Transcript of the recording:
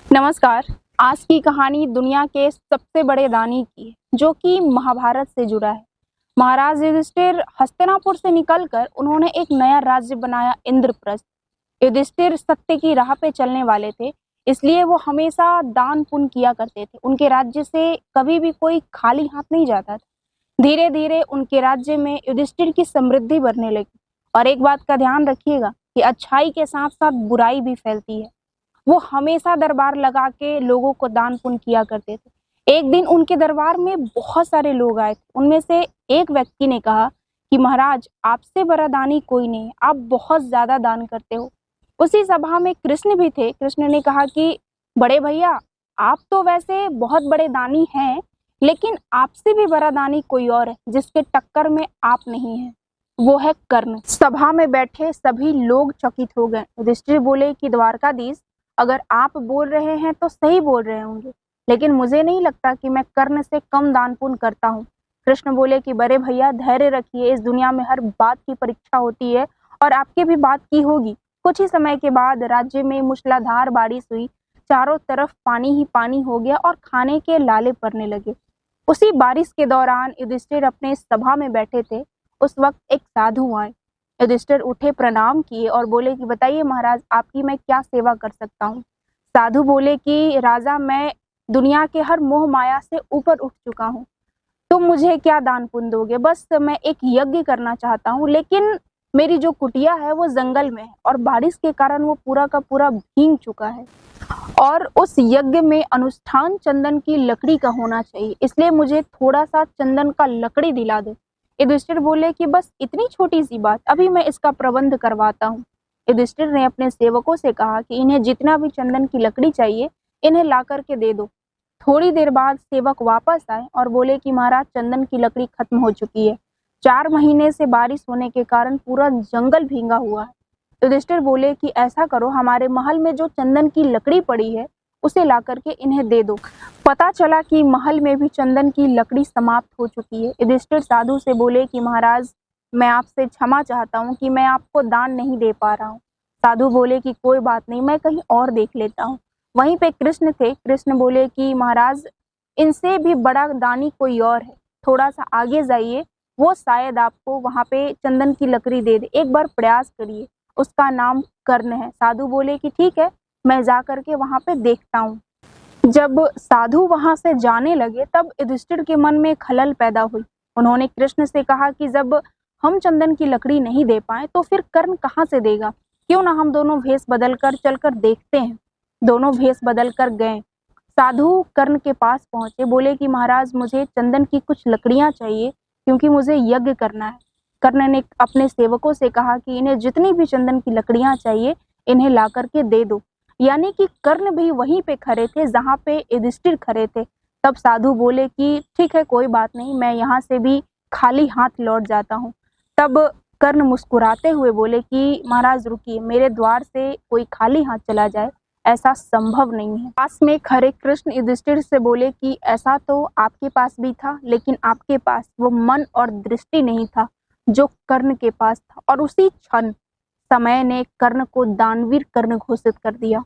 नमस्कार। आज की कहानी दुनिया के सबसे बड़े दानी की है, जो कि महाभारत से जुड़ा है। महाराज युधिष्ठिर हस्तिनापुर से निकलकर उन्होंने एक नया राज्य बनाया, इंद्रप्रस्थ। युधिष्ठिर सत्य की राह पे चलने वाले थे, इसलिए वो हमेशा दान पुण्य किया करते थे। उनके राज्य से कभी भी कोई खाली हाथ नहीं जाता था। धीरे धीरे उनके राज्य में युधिष्ठिर की समृद्धि बढ़ने लगी। और एक बात का ध्यान रखिएगा कि अच्छाई के साथ साथ बुराई भी फैलती है। वो हमेशा दरबार लगा के लोगों को दान पुण्य किया करते थे। एक दिन उनके दरबार में बहुत सारे लोग आए थे। उनमें से एक व्यक्ति ने कहा कि महाराज, आपसे बड़ा दानी कोई नहीं है, आप बहुत ज्यादा दान करते हो। उसी सभा में कृष्ण भी थे। कृष्ण ने कहा कि बड़े भैया, आप तो वैसे बहुत बड़े दानी हैं, लेकिन आपसे भी बड़ा दानी कोई और है, जिसके टक्कर में आप नहीं हैं। वो है कर्ण। सभा में बैठे सभी लोग चकित हो गए। युधिष्ठिर बोले कि द्वारकाधीश, अगर आप बोल रहे हैं तो सही बोल रहे होंगे, लेकिन मुझे नहीं लगता कि मैं कर्ण से कम दान पुण्य करता हूँ। कृष्ण बोले कि बड़े भैया, धैर्य रखिए, इस दुनिया में हर बात की परीक्षा होती है और आपके भी बात की होगी। कुछ ही समय के बाद राज्य में मूसलाधार बारिश हुई। चारों तरफ पानी ही पानी हो गया और खाने के लाले पड़ने लगे। उसी बारिश के दौरान युधिष्ठिर अपने सभा में बैठे थे। उस वक्त एक साधु आए। युधिष्ठिर उठे, प्रणाम किए और बोले कि बताइए महाराज, आपकी मैं क्या सेवा कर सकता हूँ। साधु बोले कि राजा, मैं दुनिया के हर मोह माया से ऊपर उठ चुका हूँ। तुम मुझे क्या दान पुण्य दोगे? बस मैं एक यज्ञ करना चाहता हूँ, लेकिन मेरी जो कुटिया है वो जंगल में है और बारिश के कारण वो पूरा का पूरा भीग चुका है। और उस यज्ञ में अनुष्ठान चंदन की लकड़ी का होना चाहिए, इसलिए मुझे थोड़ा सा चंदन का लकड़ी दिला दो। युधिष्ठिर बोले कि बस इतनी छोटी सी बात, अभी मैं इसका प्रबंध करवाता हूँ। युधिष्ठिर ने अपने सेवकों से कहा कि इन्हें जितना भी चंदन की लकड़ी चाहिए, इन्हें ला करके दे दो। थोड़ी देर बाद सेवक वापस आए और बोले कि महाराज, चंदन की लकड़ी खत्म हो चुकी है। 4 महीने से बारिश होने के कारण पूरा जंगल भींगा हुआ है। युधिष्ठिर बोले कि ऐसा करो, हमारे महल में जो चंदन की लकड़ी पड़ी है उसे ला करके इन्हें दे दो। पता चला कि महल में भी चंदन की लकड़ी समाप्त हो चुकी है। युधिष्ठिर साधु से बोले कि महाराज, मैं आपसे क्षमा चाहता हूँ कि मैं आपको दान नहीं दे पा रहा हूँ। साधु बोले कि कोई बात नहीं, मैं कहीं और देख लेता हूँ। वहीं पे कृष्ण थे। कृष्ण बोले कि महाराज, इनसे भी बड़ा दानी कोई और है, थोड़ा सा आगे जाइए, वो शायद आपको वहां पे चंदन की लकड़ी दे दे, एक बार प्रयास करिए। उसका नाम कर्ण है। साधु बोले कि ठीक है, मैं जा करके वहां पे देखता हूँ। जब साधु वहां से जाने लगे तब युधिष्ठिर के मन में खलल पैदा हुई। उन्होंने कृष्ण से कहा कि जब हम चंदन की लकड़ी नहीं दे पाए तो फिर कर्ण कहाँ से देगा? क्यों ना हम दोनों भेष बदल कर चलकर देखते हैं। दोनों भेष बदल कर गए। साधु कर्ण के पास पहुंचे, बोले कि महाराज, मुझे चंदन की कुछ लकड़ियां चाहिए, क्योंकि मुझे यज्ञ करना है। कर्ण ने अपने सेवकों से कहा कि इन्हें जितनी भी चंदन की लकड़ियां चाहिए, इन्हें ला करके दे दो। यानी कि कर्ण भी वहीं पे खड़े थे जहां पे युधिष्ठिर खड़े थे। तब साधु बोले कि ठीक है, कोई बात नहीं, मैं यहाँ से भी खाली हाथ लौट जाता हूँ। तब कर्ण मुस्कुराते हुए बोले कि महाराज रुकिए, मेरे द्वार से कोई खाली हाथ चला जाए, ऐसा संभव नहीं है। पास में खड़े कृष्ण युधिष्ठिर से बोले कि ऐसा तो आपके पास भी था, लेकिन आपके पास वो मन और दृष्टि नहीं था जो कर्ण के पास था। और उसी क्षण समय ने कर्ण को दानवीर कर्ण घोषित कर दिया।